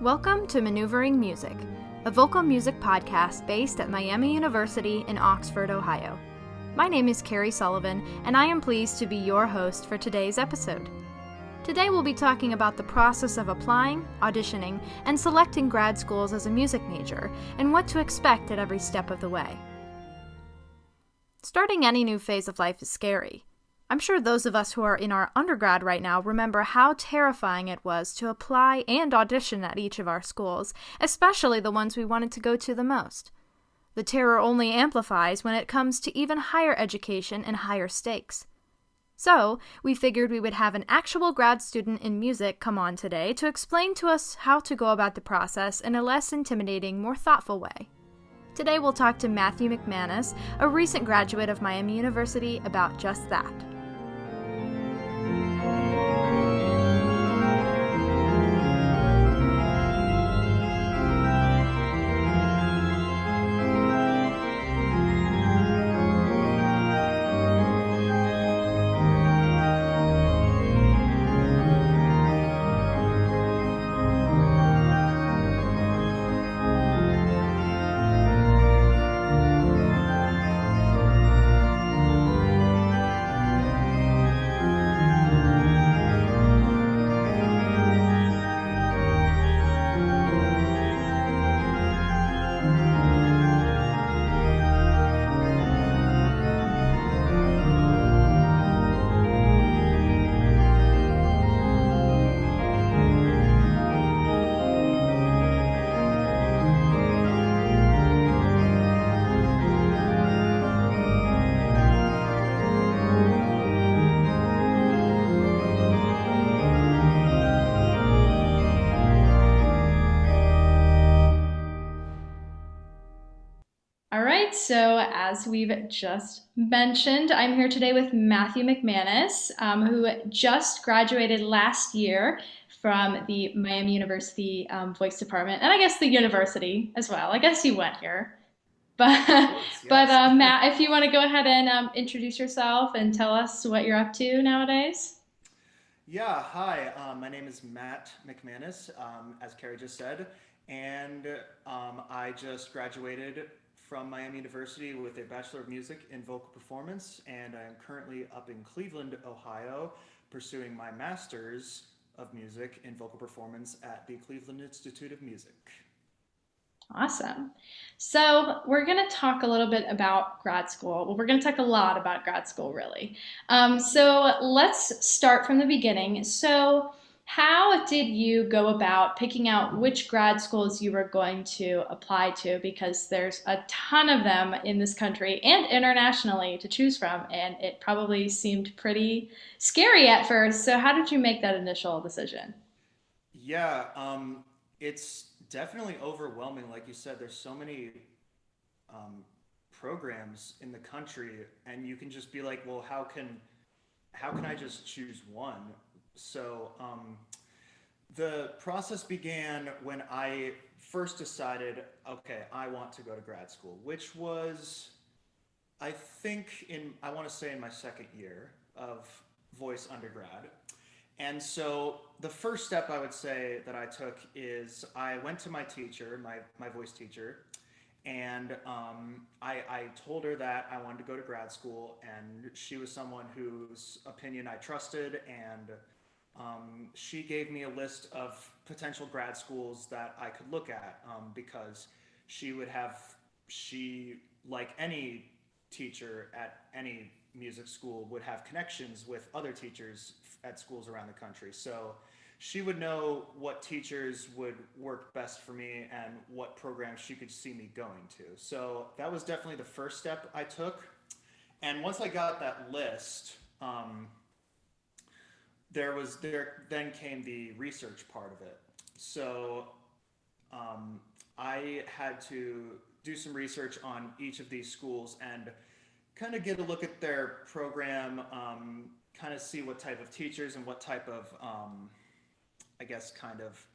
Welcome to Maneuvering Music, a vocal music podcast based at Miami University in Oxford, Ohio. My name is Carrie Sullivan, and I am pleased to be your host for today's episode. Today we'll be talking about the process of applying, auditioning, and selecting grad schools as a music major, and what to expect at every step of the way. Starting any new phase of life is scary. I'm sure those of us who are in our undergrad right now remember how terrifying it was to apply and audition at each of our schools, especially the ones we wanted to go to the most. The terror only amplifies when it comes to even higher education and higher stakes. So, we figured we would have an actual grad student in music come on today to explain to us how to go about the process in a less intimidating, more thoughtful way. Today we'll talk to Matthew McManus, a recent graduate of Miami University, about just that. So as we've just mentioned, I'm here today with Matthew McManus, who just graduated last year from the Miami University Voice Department, and I guess the university as well. I guess you went here. But, Yes. Matt, if you want to go ahead and introduce yourself and tell us what you're up to nowadays. Yeah, hi. My name is Matt McManus, as Carrie just said, and I just graduated from Miami University with a Bachelor of Music in Vocal Performance, and I am currently up in Cleveland, Ohio, pursuing my Master's of Music in Vocal Performance at the Cleveland Institute of Music. Awesome. So we're going to talk a little bit about grad school. Well, we're going to talk a lot about grad school, really. So let's start from the beginning. So how did you go about picking out which grad schools you were going to apply to? Because there's a ton of them in this country and internationally to choose from, and it probably seemed pretty scary at first. So how did you make that initial decision? Yeah, it's definitely overwhelming. Like you said, there's so many um, programs in the country, and you can just be like, well, how can I just choose one? So the process began when I first decided, okay, I want to go to grad school, which was, I think, I want to say in my second year of voice undergrad. And so the first step I would say that I took is I went to my teacher, my voice teacher, and I told her that I wanted to go to grad school, and she was someone whose opinion I trusted, and she gave me a list of potential grad schools that I could look at, because she would have, she, like any teacher at any music school, would have connections with other teachers at schools around the country. So she would know what teachers would work best for me and what programs she could see me going to. So that was definitely the first step I took. And once I got that list, there then came the research part of it. So I had to do some research on each of these schools and kind of get a look at their program, kind of see what type of teachers and what type of, I guess, kind of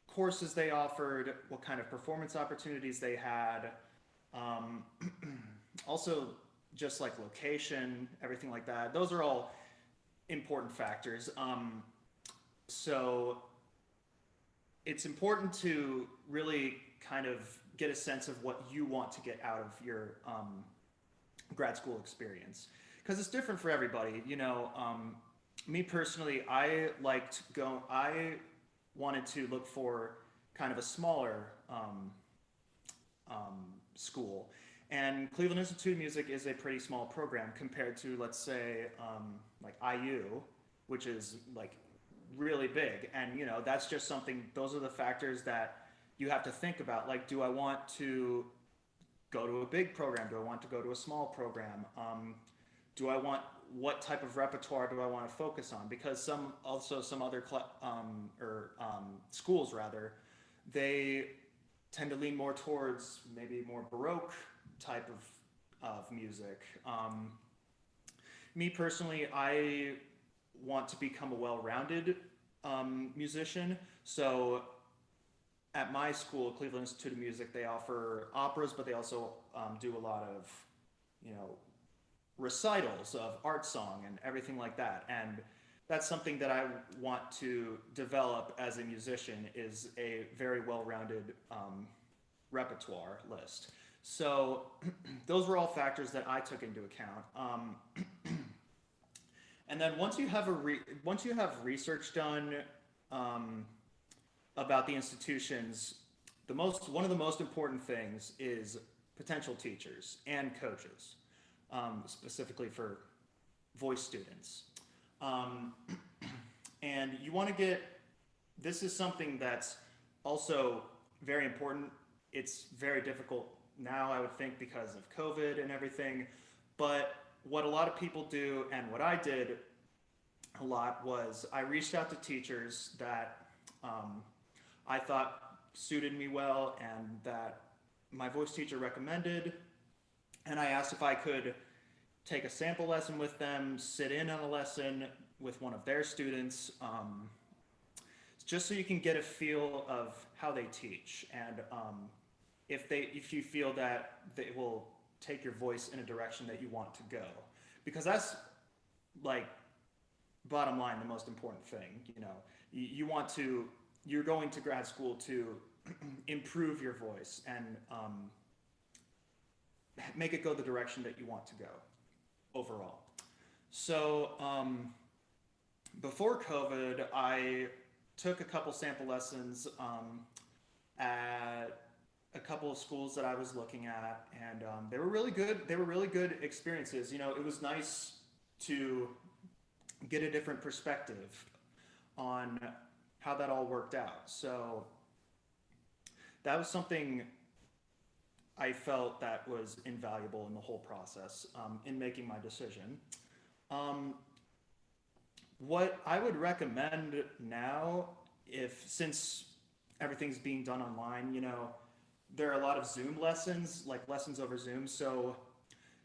courses they offered, what kind of performance opportunities they had. Um, Also, just like location, everything like that. Those are all important factors. So it's important to really kind of get a sense of what you want to get out of your grad school experience, because it's different for everybody. Me personally, I wanted to look for kind of a smaller school. And Cleveland Institute of Music is a pretty small program compared to, let's say, like IU, which is like really big. And, that's just something, those are the factors that you have to think about. Like, do I want to go to a big program? Do I want to go to a small program? What type of repertoire do I want to focus on? Because some other schools rather, they tend to lean more towards maybe more Baroque type of music. Me personally, I want to become a well-rounded musician. So at my school, Cleveland Institute of Music, they offer operas, but they also do a lot of, recitals of art song and everything like that. And that's something that I want to develop as a musician, is a very well-rounded repertoire list. So those were all factors that I took into account. And then once you have research done about the institutions, one of the most important things is potential teachers and coaches, specifically for voice students. And you want to this is something that's also very important. It's very difficult now, I would think, because of COVID and everything. But what a lot of people do, and what I did a lot, was I reached out to teachers that I thought suited me well and that my voice teacher recommended. And I asked if I could take a sample lesson with them, sit in on a lesson with one of their students, just so you can get a feel of how they teach, and if you feel that they will take your voice in a direction that you want to go, because that's, like, bottom line, the most important thing. You're going to grad school to improve your voice and make it go the direction that you want to go overall. So before COVID, I took a couple sample lessons at a couple of schools that I was looking at, and they were really good. They were really good experiences. It was nice to get a different perspective on how that all worked out. So that was something I felt that was invaluable in the whole process, in making my decision. What I would recommend now, since everything's being done online, there are a lot of Zoom lessons, like lessons over Zoom. So,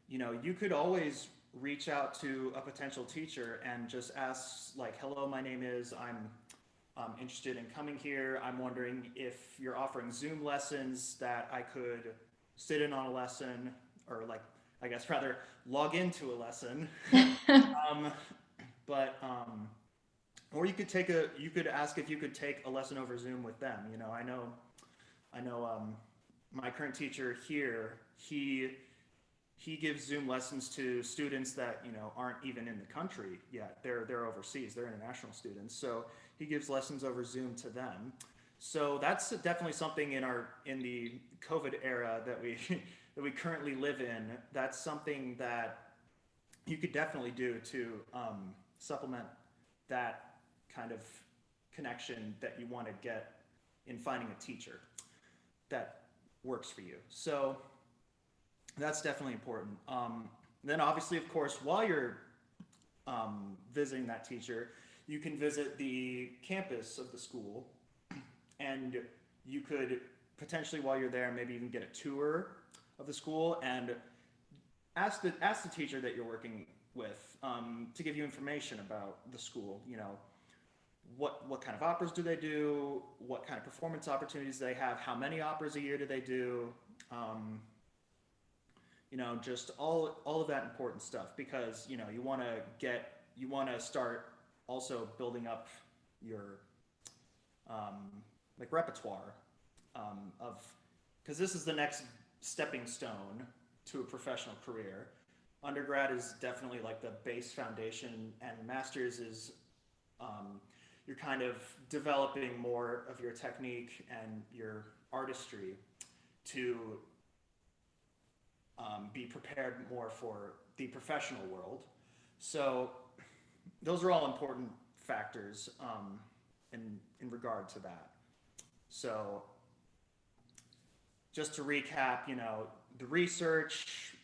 you could always reach out to a potential teacher and just ask, like, hello, my name is, I'm interested in coming here. I'm wondering if you're offering Zoom lessons that I could sit in on a lesson, or, like, I guess rather log into a lesson. Or you could ask if you could take a lesson over Zoom with them. I know my current teacher here, he gives Zoom lessons to students that, aren't even in the country yet. They're overseas, they're international students. So he gives lessons over Zoom to them. So that's definitely something in the COVID era that we that we currently live in. That's something that you could definitely do to supplement that kind of connection that you want to get in finding a teacher that works for you. So that's definitely important. Then obviously, of course, while you're visiting that teacher, you can visit the campus of the school, and you could potentially, while you're there, maybe even get a tour of the school and ask the teacher that you're working with to give you information about the school. What kind of operas do they do? What kind of performance opportunities do they have? How many operas a year do they do? Just all of that important stuff, because you want to start also building up your like repertoire of, because this is the next stepping stone to a professional career. Undergrad is definitely like the base foundation, and master's is you're kind of developing more of your technique and your artistry to be prepared more for the professional world. So those are all important factors in regard to that. So just to recap, the research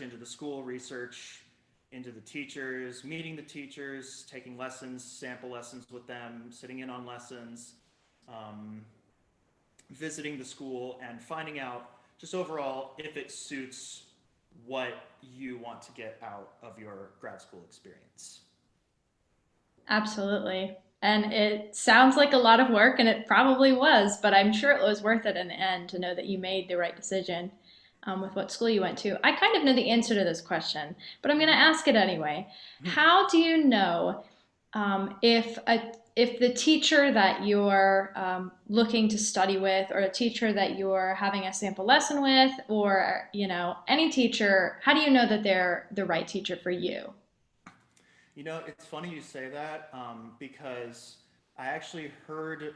into the school, research into the teachers, meeting the teachers, taking lessons, sample lessons with them, sitting in on lessons, visiting the school, and finding out just overall if it suits what you want to get out of your grad school experience. Absolutely. And it sounds like a lot of work, and it probably was, but I'm sure it was worth it in the end to know that you made the right decision with what school you went to. I kind of know the answer to this question, but I'm going to ask it anyway. How do you know if the teacher that you're looking to study with, or a teacher that you're having a sample lesson with, or any teacher, how do you know that they're the right teacher for you? It's funny you say that because I actually heard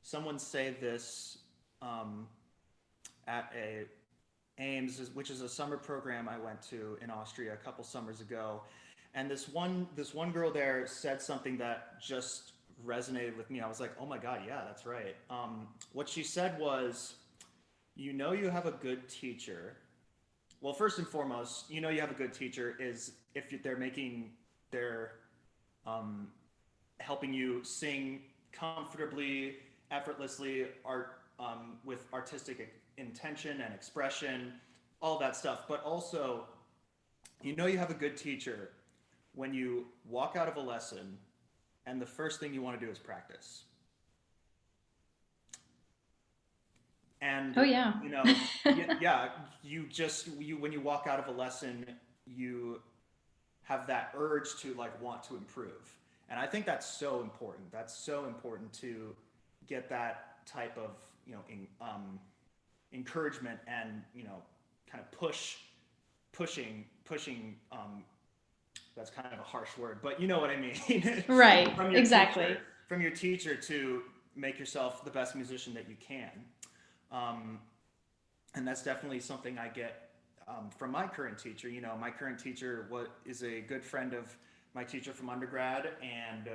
someone say this um, at a Ames, which is a summer program I went to in Austria a couple summers ago, and this one girl there said something that just resonated with me. I was like, oh my god, yeah, that's right. What she said was, you have a good teacher. Well, first and foremost, you have a good teacher is if they're um, helping you sing comfortably, effortlessly, with artistic intention and expression, all that stuff. But also, you have a good teacher when you walk out of a lesson and the first thing you want to do is practice. And Oh, yeah. yeah, you when you walk out of a lesson, you have that urge to like want to improve. And I think that's so important. That's so important to get that type of encouragement and kind of pushing. That's kind of a harsh word, but you know what I mean. Right, from your exactly. teacher, from your teacher to make yourself the best musician that you can. Um, and that's definitely something I get from my current teacher. My current teacher is a good friend of my teacher from undergrad, and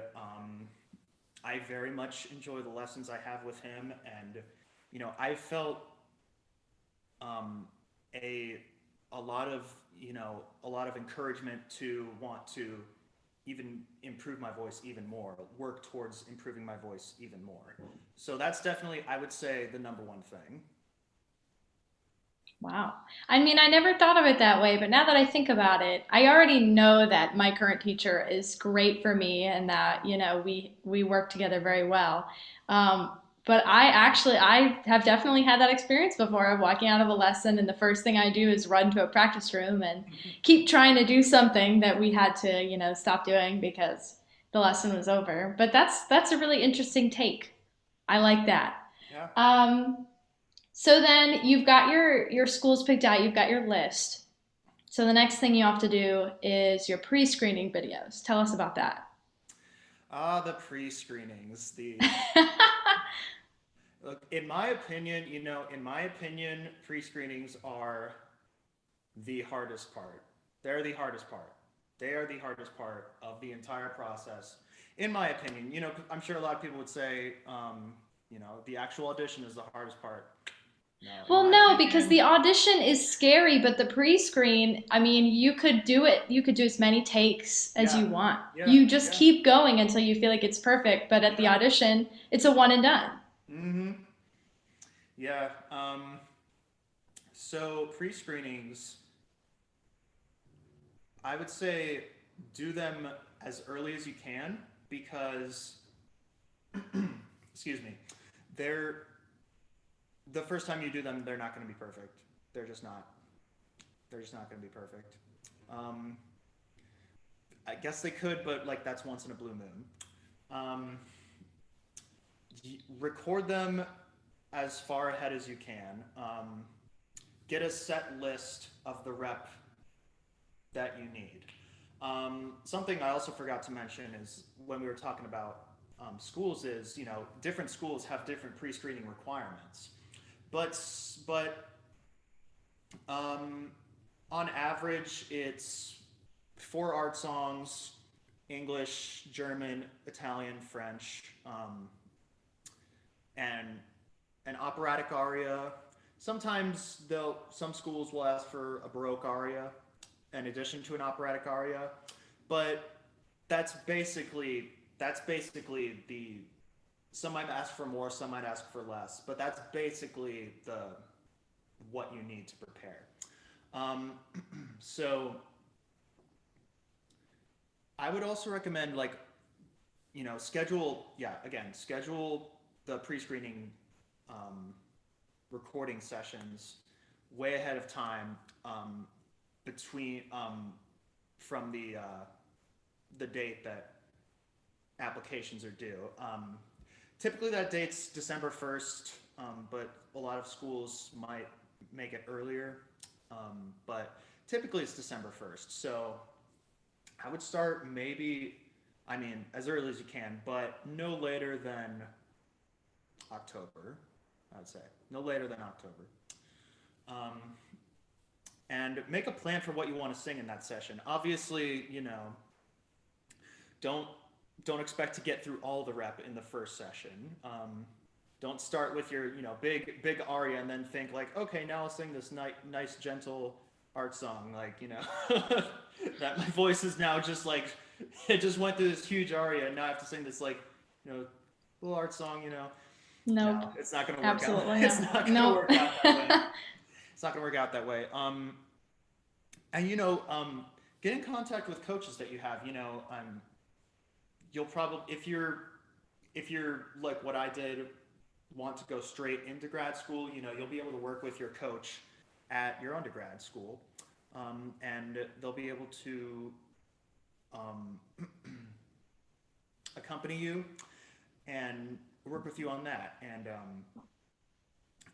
I very much enjoy the lessons I have with him. And I felt um, a a lot of a lot of encouragement to want to even improve my voice even more, work towards improving my voice even more. So that's definitely, I would say, the number one thing. Wow. I mean, I never thought of it that way, but now that I think about it, I already know that my current teacher is great for me, and that, we work together very well. But I have definitely had that experience before of walking out of a lesson, and the first thing I do is run to a practice room and keep trying to do something that we had to, stop doing because the lesson was over. But that's a really interesting take. I like that. Yeah. So then you've got your schools picked out, you've got your list. So the next thing you have to do is your pre-screening videos. Tell us about that. The pre-screenings. The Look, in my opinion, pre-screenings are the hardest part. They're the hardest part. They are the hardest part of the entire process, in my opinion. I'm sure a lot of people would say, the actual audition is the hardest part. No, in Well, my no, because opinion, the audition is scary, but the pre-screen, I mean, you could do it. You could do as many takes as yeah, you want. yeah, You just yeah, keep going until you feel like it's perfect, but at the yeah. audition, it's a one and done. Mm-hmm. Yeah. So pre-screenings, I would say do them as early as you can because, excuse me, they're the first time you do them, they're not going to be perfect. They're just not. They're just not going to be perfect. Um, I guess they could, but like that's once in a blue moon. Um, record them as far ahead as you can. Get a set list of the rep that you need. Something I also forgot to mention is when we were talking about schools is, different schools have different pre-screening requirements. But um, on average, it's 4 art songs, English, German, Italian, French, and an operatic aria. Sometimes some schools will ask for a Baroque aria in addition to an operatic aria, but that's basically the some might ask for more, some might ask for less, but that's basically the what you need to prepare. Um, so I would also recommend schedule the pre-screening um, recording sessions way ahead of time between from the date that applications are due. Typically that date's December 1st, but a lot of schools might make it earlier, but typically it's December 1st. So I would start as early as you can, but no later than October, I'd say. No later than October. Um, and make a plan for what you want to sing in that session. Obviously, don't don't expect to get through all the rep in the first session. Don't start with your big aria and then think like, okay, now I'll sing this nice gentle art song, that my voice is now just like it just went through this huge aria and now I have to sing this little art song. Nope. No, it's not going to work out. Absolutely It's not. not going to Nope. work out that way. It's not going to work out that way. And get in contact with coaches that you have. You'll probably if you're like what I did, want to go straight into grad school, you'll be able to work with your coach at your undergrad school, and they'll be able to um, accompany you and work with you on that. And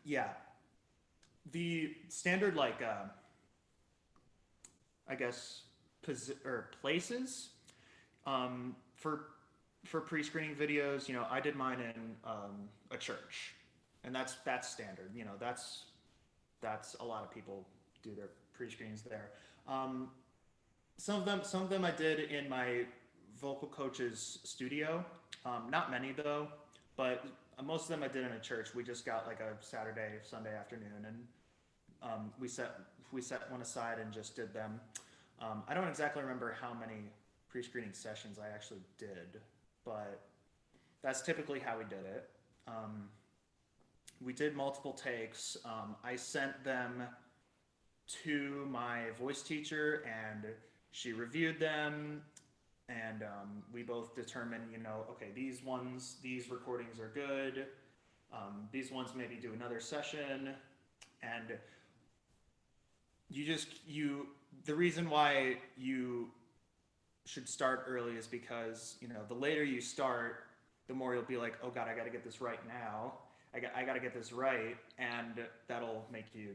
yeah, the standard I guess places for pre-screening videos. I did mine in a church, and that's standard. That's a lot of people do their pre-screens there. Some of them I did in my vocal coach's studio. Not many though, but most of them I did in a church. We just got like a Sunday afternoon, and we set one aside and just did them. I don't exactly remember how many pre-screening sessions I actually did, but that's typically how we did it. We did multiple takes. I sent them to my voice teacher, and she reviewed them, and we both determined, okay, these recordings are good. These ones maybe do another session, and the reason why you should start early is because the later you start, the more you'll be like, oh god, I got to get this right now. I got to get this right, and that'll make you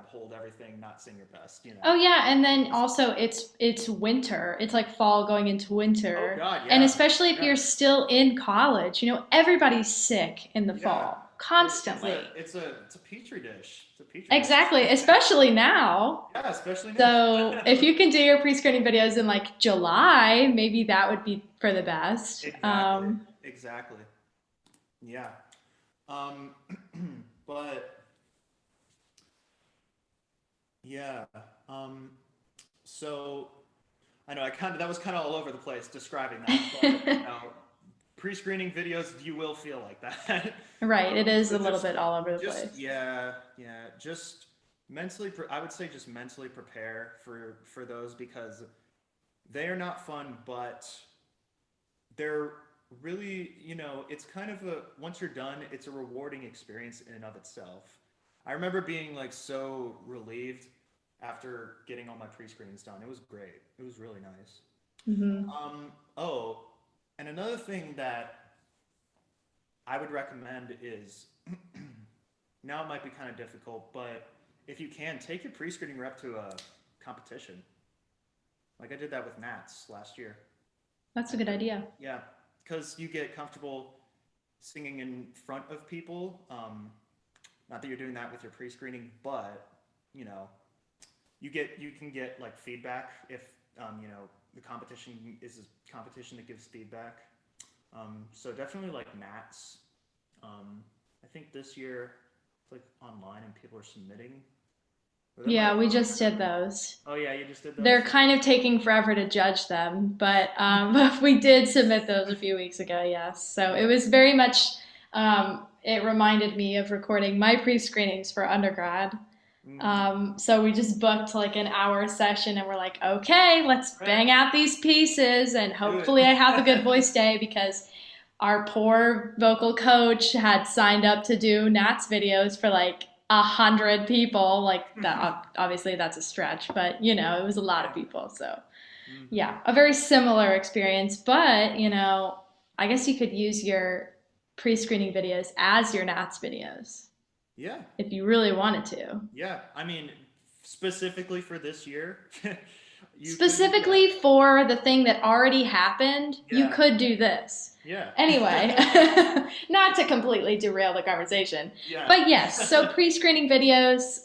hold everything, not sing your best. Oh yeah, and then also it's winter. It's like fall going into Oh winter. god, And yeah, especially if yeah, you're still in college, everybody's sick in the yeah. fall constantly. It's a petri dish. It's a petri dish. Exactly, especially now. Yeah, especially So now. if you can do your pre-screening videos in like July, maybe that would be for the best. Exactly. Yeah. Um, but yeah. So I know that was kind of all over the place describing that. But, pre-screening videos, you will feel like that. Right, it is So a little bit all over the place. yeah, just I would say just mentally prepare for those, because they are not fun, but they're really, it's kind of once you're done, it's a rewarding experience in and of itself. I remember being like so relieved after getting all my pre-screens done. It was great. It was really nice. Hmm. Oh, and another thing that I would recommend is now it might be kind of difficult, but if you can, take your pre-screening rep to a competition. Like I did that with Nats last year. That's a And good idea. yeah, because you get comfortable singing in front of people. Not that you're doing that with your pre-screening, but you know, you can get like feedback if the competition is a competition that gives feedback. So definitely like Nats. I think this year it's like online and people are submitting. Or that might Yeah, have we already just did happened. those. Oh yeah, you just did They're those. kind of taking forever to judge them, but we did submit those a few weeks ago, yes. So it Yeah. was very much, it reminded me of recording my pre screenings for undergrad. Mm, So we just booked like an hour session and we're like, okay, let's right. bang out these pieces and Do it. hopefully I have a good voice day because our poor vocal coach had signed up to do Nats videos for like 100 people. Like that, obviously that's a stretch, but it was a lot of Yeah. people. So Hmm. yeah, a very similar experience. But I guess you could use your pre-screening videos as your Nats videos Yeah. if you really wanted to. Yeah. I mean, specifically for this year, you could do Specifically that. for the thing that already happened, you Yeah. could do this. Yeah. Anyway, not to completely derail the conversation, Yeah. but yes, so pre screening videos,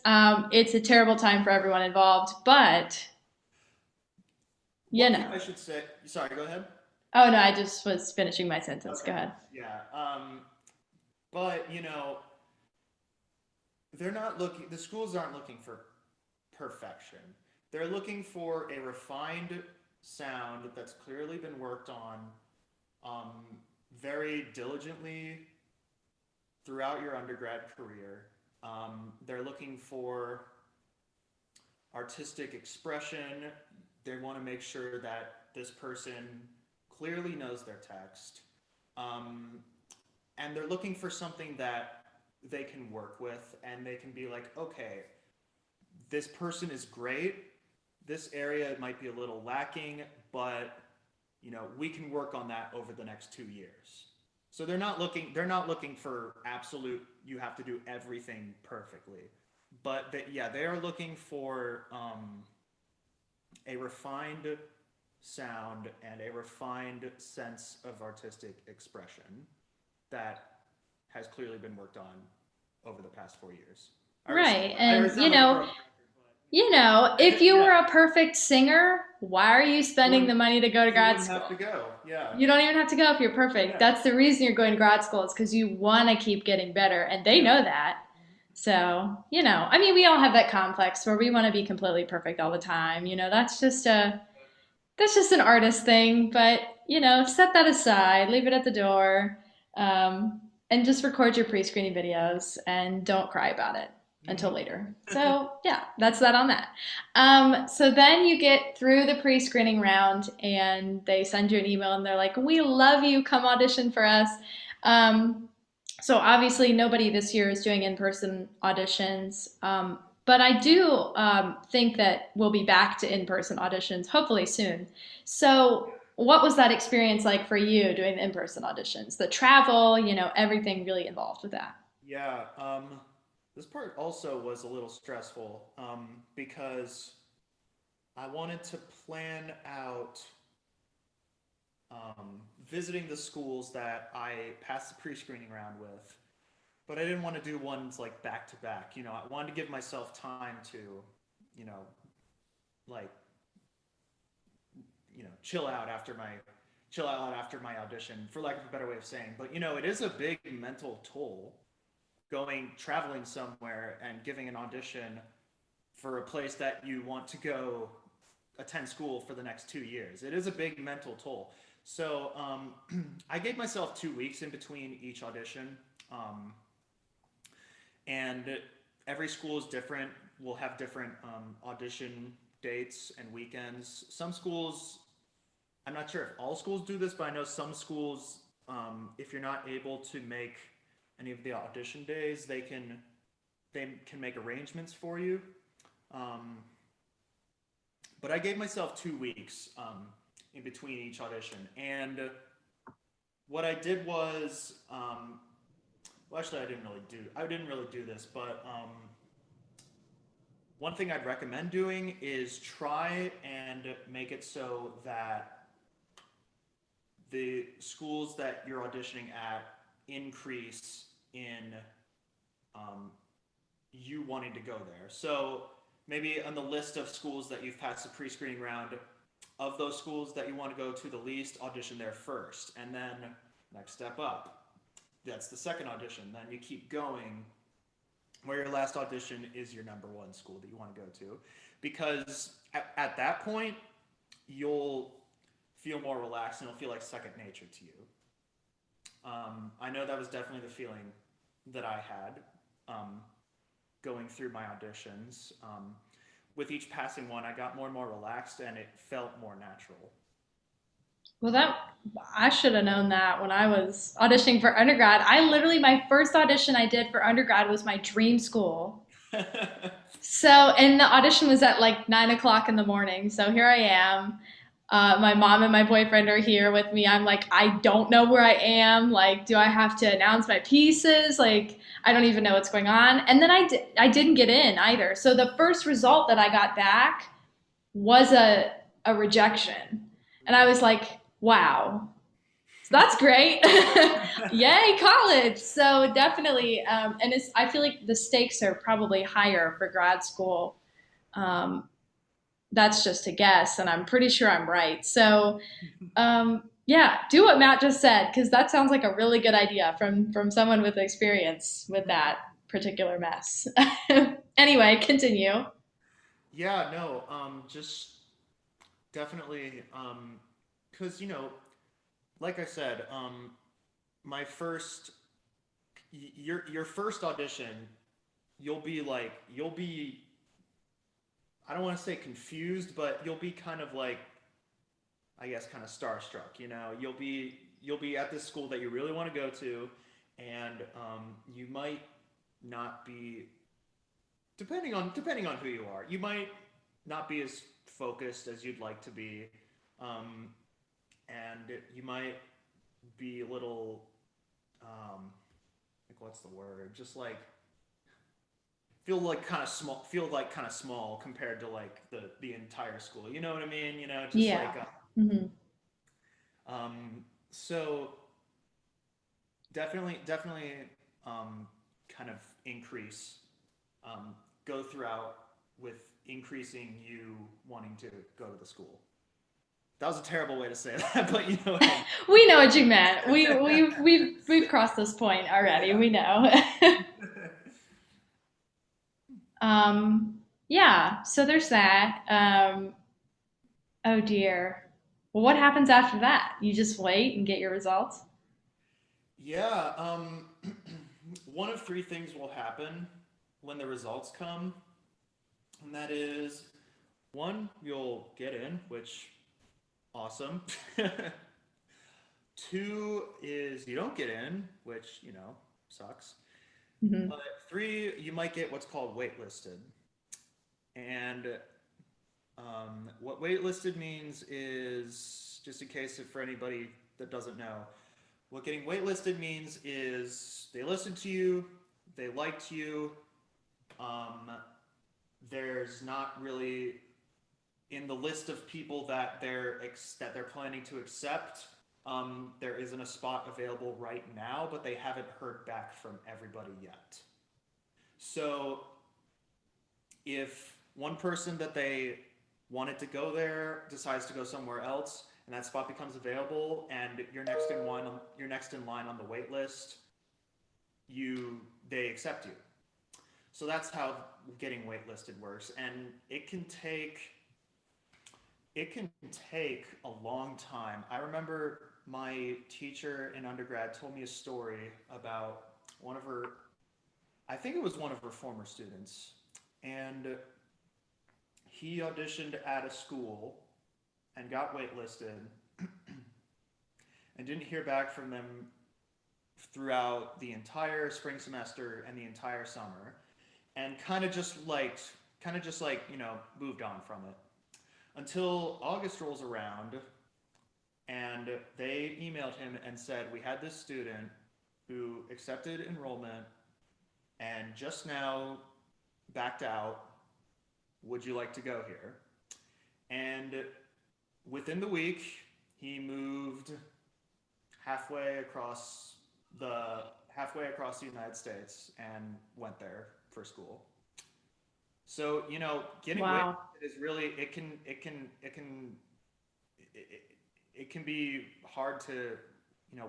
it's a terrible time for everyone involved, but you One thing know. I should say, sorry, go ahead. Oh no, I just was finishing my sentence. Go Okay. ahead. Yeah. But they're not looking, the schools aren't looking for perfection. They're looking for a refined sound that's clearly been worked on um, very diligently throughout your undergrad career. They're looking for artistic expression. They want to make sure that this person clearly knows their text. Um, and they're looking for something that they can work with and they can be like, okay, this person is great. This area might be a little lacking, but we can work on that over the next 2 years. So they're not looking for absolute, you have to do everything perfectly. But yeah, they are looking for a refined sound and a refined sense of artistic expression that has clearly been worked on over the past 4 years. Right. I already And, sound like a broken record, if but you were yeah, a perfect singer, why are you you spending the wouldn't money to go to you grad wouldn't school? have to go. Yeah, You don't even have to go if you're perfect. yeah, That's the reason you're going to grad school is because you want to keep getting better, and they yeah, know that. So, I mean, we all have that complex where we want to be completely perfect all the time. That's just an artist thing, but set that aside, leave it at the door, and just record your pre-screening videos and don't cry about it until hmm later. So yeah, that's that on that. So then you get through the pre-screening round and they send you an email and they're like, "We love you. Come audition for us." Um, so obviously nobody this year is doing in-person auditions. But I do think that we'll be back to in-person auditions hopefully soon. So what was that experience like for you doing the in-person auditions? The travel, everything really involved with that. yeah. This part also was a little stressful because I wanted to plan out visiting the schools that I passed the pre-screening round with, but I didn't want to do ones like back to back. I wanted to give myself time to, you know, like chill out after my audition, for lack of a better way of saying. But it is a big mental toll going traveling somewhere and giving an audition for a place that you want to go attend school for the next 2 years. It is a big mental toll. So I gave myself 2 weeks in between each audition. Um, and every school is different. We'll have different audition dates and weekends. Some schools, I'm not sure if all schools do this, but I know some schools, if you're not able to make any of the audition days, they can make arrangements for you. Um, but I gave myself 2 weeks in between each audition, and what I did was well, actually, I didn't really do this, but one thing I'd recommend doing is try and make it so that the schools that you're auditioning at increase in um, you wanting to go there. So maybe on the list of schools that you've passed the pre-screening round, of those schools that you want to go to the least, audition there first, and then next step up. That's the second audition. Then you keep going where your last audition is your number one school that you want to go to, because at that point you'll feel more relaxed and it'll feel like second nature to you. I know that was definitely the feeling that I had um, going through my auditions. With each passing one, I got more and more relaxed, and it felt more natural. Well, that I should have known that when I was auditioning for undergrad. I literally my first audition I did for undergrad was my dream school. So, and the audition was at like 9 o'clock in the morning. So here I am. My mom and my boyfriend are here with me. I'm like, I don't know where I am. Like, do I have to announce my pieces? Like, I don't even know what's going on. And then I didn't get in either. So the first result that I got back was a rejection. And I was like, wow, so that's great. Yay, college. So definitely, and I feel like the stakes are probably higher for grad school. Um, that's just a guess, and I'm pretty sure I'm right. So, yeah, do what Matt just said, because that sounds like a really good idea from someone with experience with that particular mess. Anyway, continue. Yeah, no, just definitely, because like I said, my first, your first audition, you'll be, I don't want to say confused, but you'll be kind of like, I guess, kind of starstruck. You'll be at this school that you really want to go to, and you might not be, depending on who you are, you might not be as focused as you'd like to be, um, and you might be a little, like, what's the word? Just like feel like kind of small compared to like the entire school. You know what I mean? Just Yeah. like Hmm. so definitely kind of increase go throughout with increasing you wanting to go to the school. That was a terrible way to say that, but you know what I We know what you meant. We've crossed this point already. Yeah. We know. Yeah. So there's that. Oh dear. Well, what happens after that? You just wait and get your results. Yeah, one of three things will happen when the results come, and that is one, you'll get in, which awesome. Two is you don't get in, which, sucks. Hmm. But three, you might get what's called waitlisted. And what waitlisted means is, just in case for anybody that doesn't know, what getting waitlisted means is they listened to you, they liked you. Um, there's not really in the list of people that they're planning to accept. There isn't a spot available right now, but they haven't heard back from everybody yet. So if one person that they wanted to go there decides to go somewhere else and that spot becomes available and you're next in line on the wait list, they accept you. So that's how getting waitlisted works, and it can take a long time. I remember my teacher in undergrad told me a story about one of her, I think it was one of her former students, and he auditioned at a school and got waitlisted and didn't hear back from them throughout the entire spring semester and the entire summer, and kind of just like moved on from it until August rolls around, and they emailed him and said, we had this student who accepted enrollment and just now backed out. Would you like to go here? And within the week, he moved halfway across the halfway across the United States and went there for school. So, getting weighted Wow. is really it, it can be hard to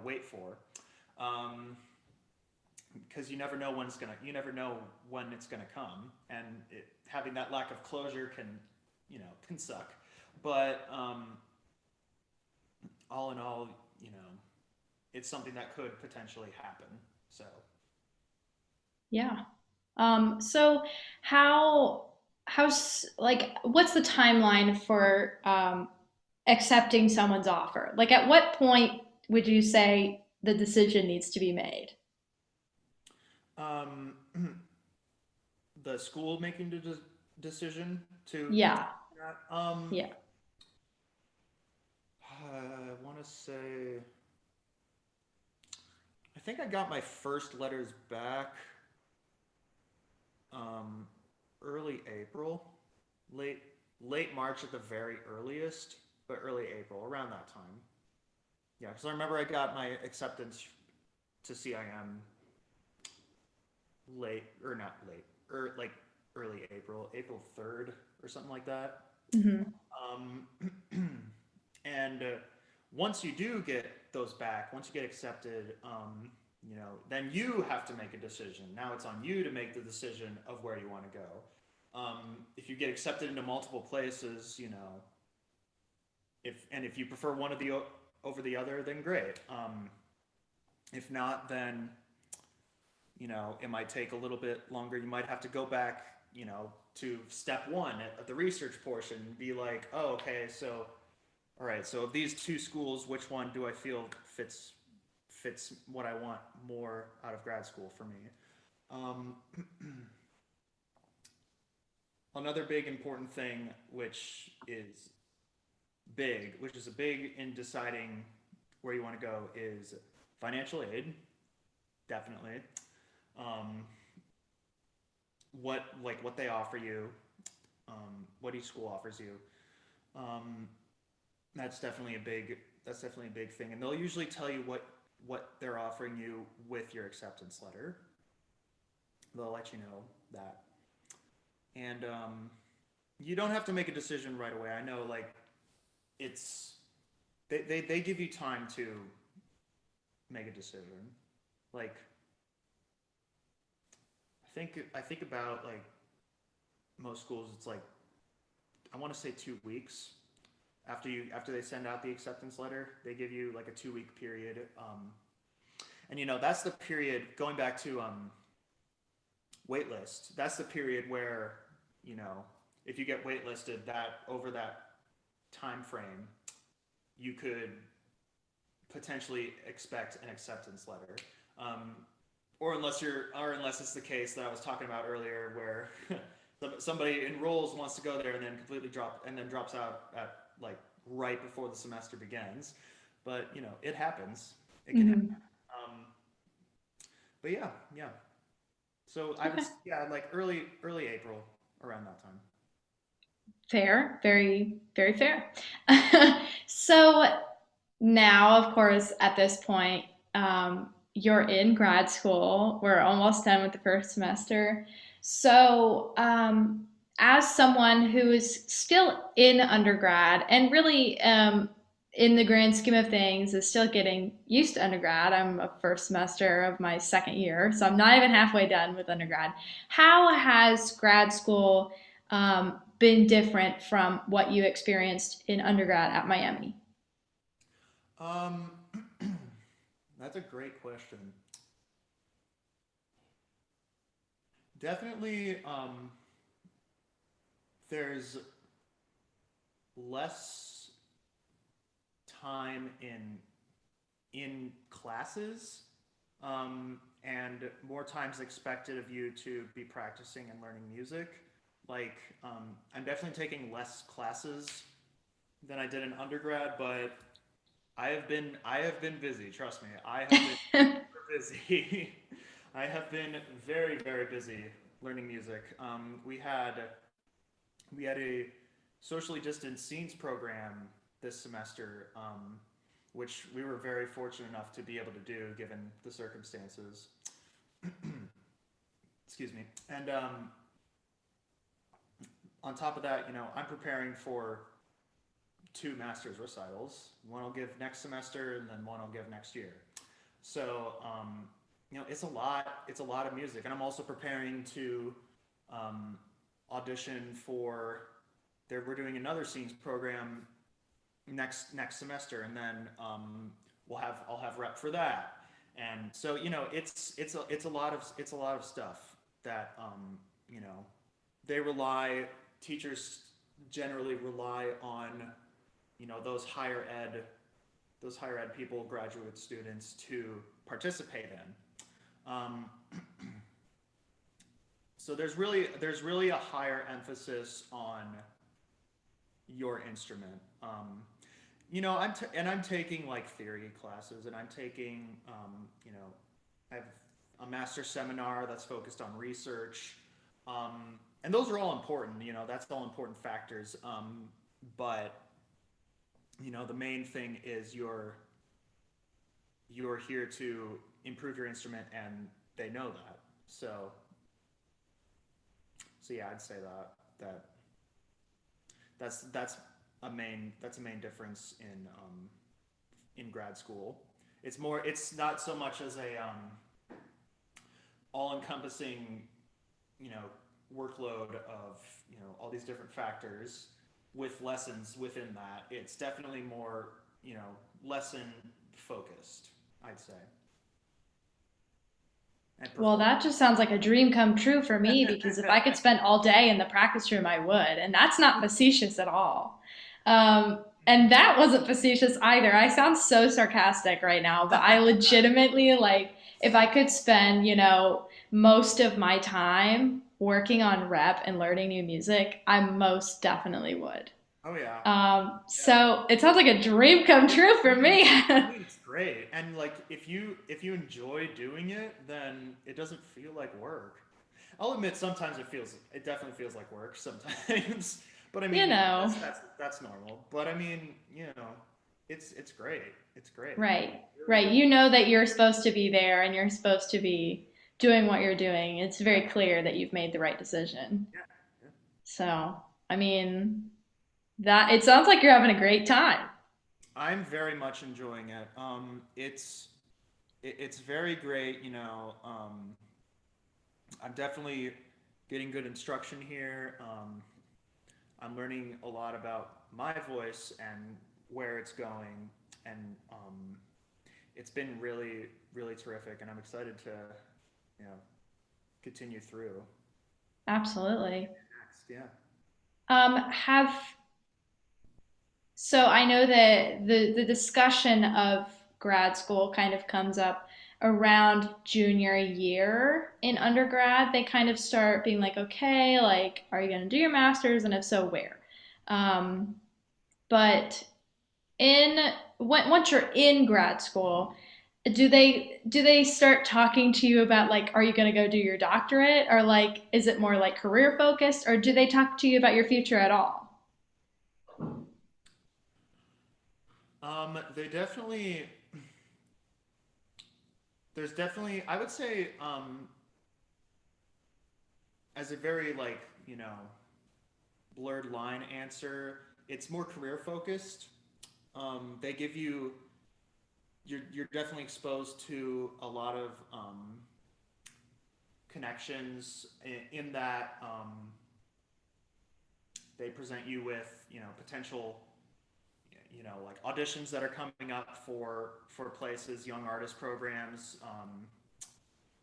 wait for, um, because you never know when it's gonna come, and having that lack of closure can suck. But all in all, you know, it's something that could potentially happen. So, Yeah. So how's like what's the timeline for accepting someone's offer? Like at what point would you say the decision needs to be made? um, the school making the decision to Yeah. that. Yeah. I want to say, I think I got my first letters back um, early April, late late March at the very earliest, but early April around that time. Yeah, because I remember I got my acceptance to CIM late, or not late, or like early April, April 3rd or something like that. Hmm. Um, and once you do get those back, once you get accepted, then you have to make a decision. Now it's on you to make the decision of where you want to go. If you get accepted into multiple places, if you prefer one of the over the other, then great. If not, then it might take a little bit longer. You might have to go back, to step one at the research portion and be like, oh, okay, so all right, so of these two schools, which one do I feel fits what I want more out of grad school for me? Um, Another big important thing, which is a big in deciding where you want to go, is financial aid. Definitely. Um, what they offer you, what each school offers you. Um, that's definitely a big thing, and they'll usually tell you what they're offering you with your acceptance letter. They'll let you know that, and you don't have to make a decision right away. I know, like, it's they give you time to make a decision. Like, I think about, like, most schools, it's like, I want to say 2 weeks after they send out the acceptance letter. They give you like a 2 week period, and that's the period, going back to waitlist. That's the period where, you know if you get waitlisted, that over that time frame, you could potentially expect an acceptance letter. Um, or unless it's the case that I was talking about earlier, where somebody enrolls, wants to go there, and then drops out at, like, right before the semester begins. But it happens. It can happen. Hmm. Um, but yeah, yeah. So I would, Okay. yeah, like early April, around that time. Fair. Very, very fair. So now, of course, at this point, you're in grad school. We're almost done with the first semester. So, as someone who is still in undergrad and really, in the grand scheme of things, is still getting used to undergrad, I'm a first semester of my second year, so I'm not even halfway done with undergrad. How has grad school been different from what you experienced in undergrad at Miami? Um, that's a great question. Definitely, there's less time in classes, and more times expected of you to be practicing and learning music. Like, I'm definitely taking less classes than I did in undergrad, but I have been busy. Trust me, I have been busy. I have been very, very busy learning music. We had a socially distanced scenes program this semester, which we were very fortunate enough to be able to do given the circumstances. Excuse me. And on top of that, I'm preparing for two master's recitals. One I'll give next semester, and then one I'll give next year. So, it's a lot. It's a lot of music, and I'm also preparing to um, audition for. There, we're doing another scenes program next semester, and then I'll have rep for that. And so, it's a lot of stuff that they rely teachers generally rely on those higher ed people, graduate students, to participate in. So there's really a higher emphasis on your instrument. I'm taking like theory classes, and I'm taking I have a master seminar that's focused on research, and those are all important. That's all important factors. But the main thing is you're here to improve your instrument, and they know that. So yeah, I'd say that's a main difference in grad school. It's not so much as a all encompassing you know workload of all these different factors with lessons within that. It's definitely more lesson focused, I'd say, and Well, perform. that just sounds like a dream come true for me because if I could spend all day in the practice room, I would. And that's not facetious at all. And that wasn't facetious either. I sound so sarcastic right now, but I legitimately, like, if I could spend, most of my time working on rep and learning new music, I most definitely would. Oh yeah, yeah. So it sounds like a dream come true for me. I mean, it's great, and like if you enjoy doing it, then it doesn't feel like work. I'll admit sometimes it definitely feels like work sometimes, but I you mean know. that's normal. But I mean it's great. It's great. Right, It really right. is. You know that you're supposed to be there and you're supposed to be doing what you're doing. It's very clear that you've made the right decision. Yeah, yeah. So, I mean, that it sounds like you're having a great time. I'm very much enjoying it. It's very great. I'm definitely getting good instruction here. I'm learning a lot about my voice and where it's going, and it's been really, really terrific. And I'm excited to, you know, continue through Absolutely. next. Yeah. Have So I know that the discussion of grad school kind of comes up around junior year in undergrad. They kind of start being like, okay, like, are you going to do your master's, and if so, where? Um, but in once you're in grad school, do they start talking to you about like, are you going to go do your doctorate, or like, is it more like career focused, or do they talk to you about your future at all? They definitely, there's definitely, I would say, as a very like, blurred line answer, it's more career focused. They give you, you're definitely exposed to a lot of connections in that they present you with, potential, like auditions that are coming up for places, young artist programs,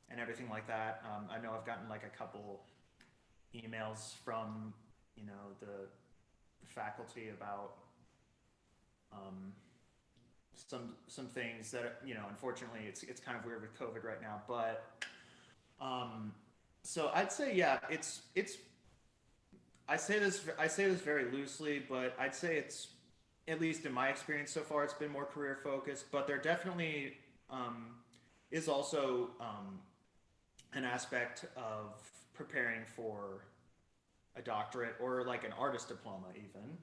and everything like that. I know I've gotten like a couple emails from the faculty about um, some things that unfortunately it's kind of weird with COVID right now, but um, so I'd say yeah, it's I say this very loosely, but I'd say it's, at least in my experience so far, it's been more career focused. But they're definitely um, is also an aspect of preparing for a doctorate or like an artist diploma even.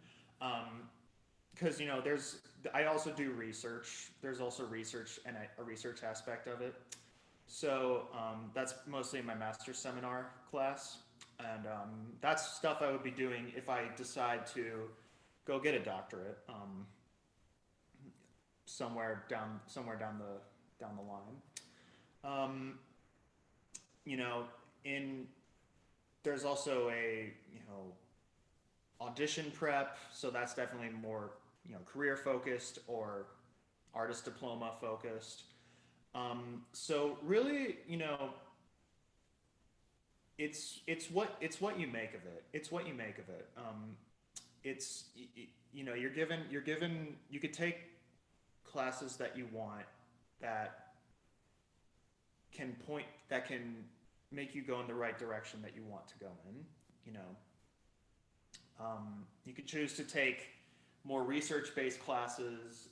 Because I also do research. There's also research and a research aspect of it. So that's mostly in my master's seminar class, and that's stuff I would be doing if I decide to go get a doctorate somewhere down the line. You know, in there's also a audition prep, so that's definitely more career focused or artist diploma focused. So really, it's what you make of it. It's what you make of it. It's you could take classes that you want that can make you go in the right direction that you want to go in. You could choose to take more research-based classes,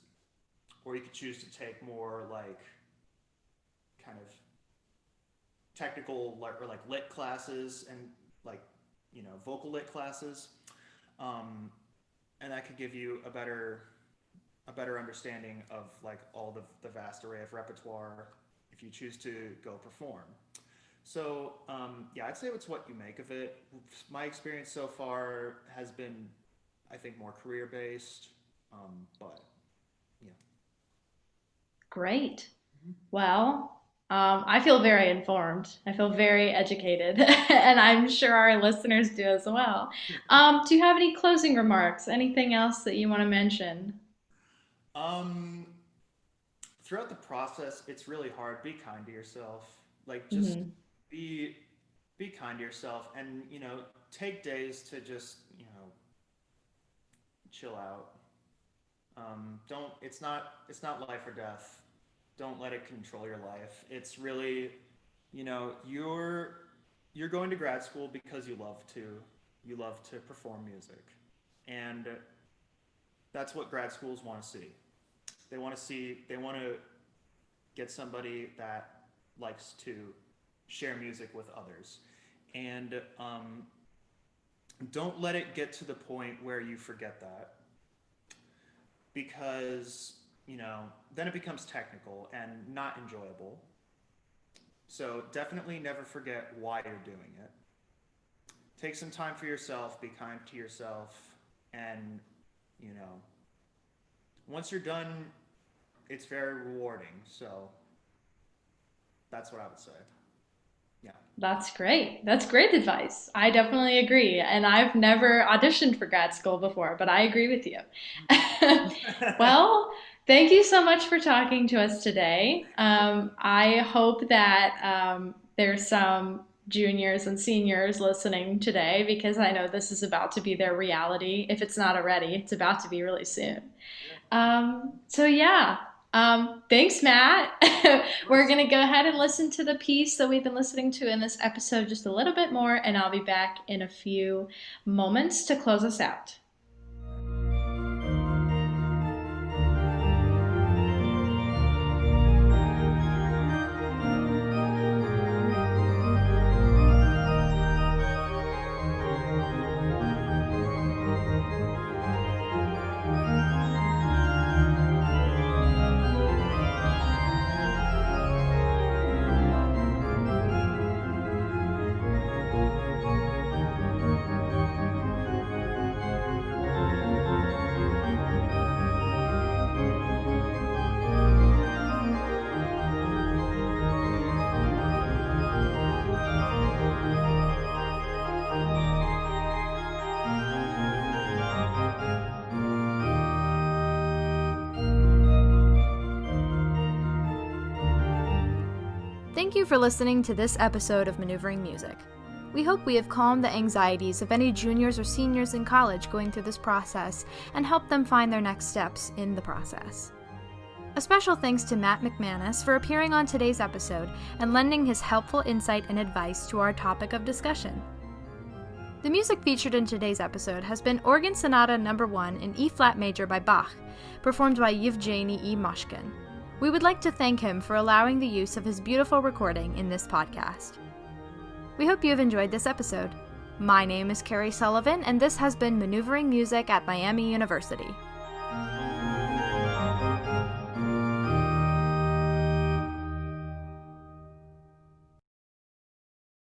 or you could choose to take more like kind of technical or like lit classes and like vocal lit classes, and that could give you a better understanding of like all the vast array of repertoire if you choose to go perform. So yeah, I'd say it's what you make of it. My experience so far has been, I think, more career based, but yeah. Great. Well, I feel very informed. I feel very educated, and I'm sure our listeners do as well. Do you have any closing remarks? Anything else that you want to mention? Um, Throughout the process, it's really hard. Be kind to yourself. Like just Hmm. be be kind to yourself, and take days to just chill out. Don't it's not life or death. Don't let it control your life. It's really, you're going to grad school because you love to perform music, and that's what grad schools want to see. They want to get somebody that likes to share music with others, and don't let it get to the point where you forget that, because then it becomes technical and not enjoyable. So definitely never forget why you're doing it. Take some time for yourself, be kind to yourself, and you know once you're done, it's very rewarding. So that's what I would say. Yeah. That's great. That's great advice. I definitely agree. And I've never auditioned for grad school before, but I agree with you. Well, thank you so much for talking to us today. I hope that there's some juniors and seniors listening today, because I know this is about to be their reality. If it's not already, it's about to be really soon. So yeah, thanks, Matt. Of We're course. gonna go ahead and listen to the piece that we've been listening to in this episode just a little bit more, and I'll be back in a few moments to close us out. Thank you for listening to this episode of Maneuvering Music. We hope we have calmed the anxieties of any juniors or seniors in college going through this process and helped them find their next steps in the process. A special thanks to Matt McManus for appearing on today's episode and lending his helpful insight and advice to our topic of discussion. The music featured in today's episode has been Organ Sonata No. 1 in E-flat major by Bach, performed by Yevgeny E. Moshkin. We would like to thank him for allowing the use of his beautiful recording in this podcast. We hope you have enjoyed this episode. My name is Carrie Sullivan, and this has been Maneuvering Music at Miami University.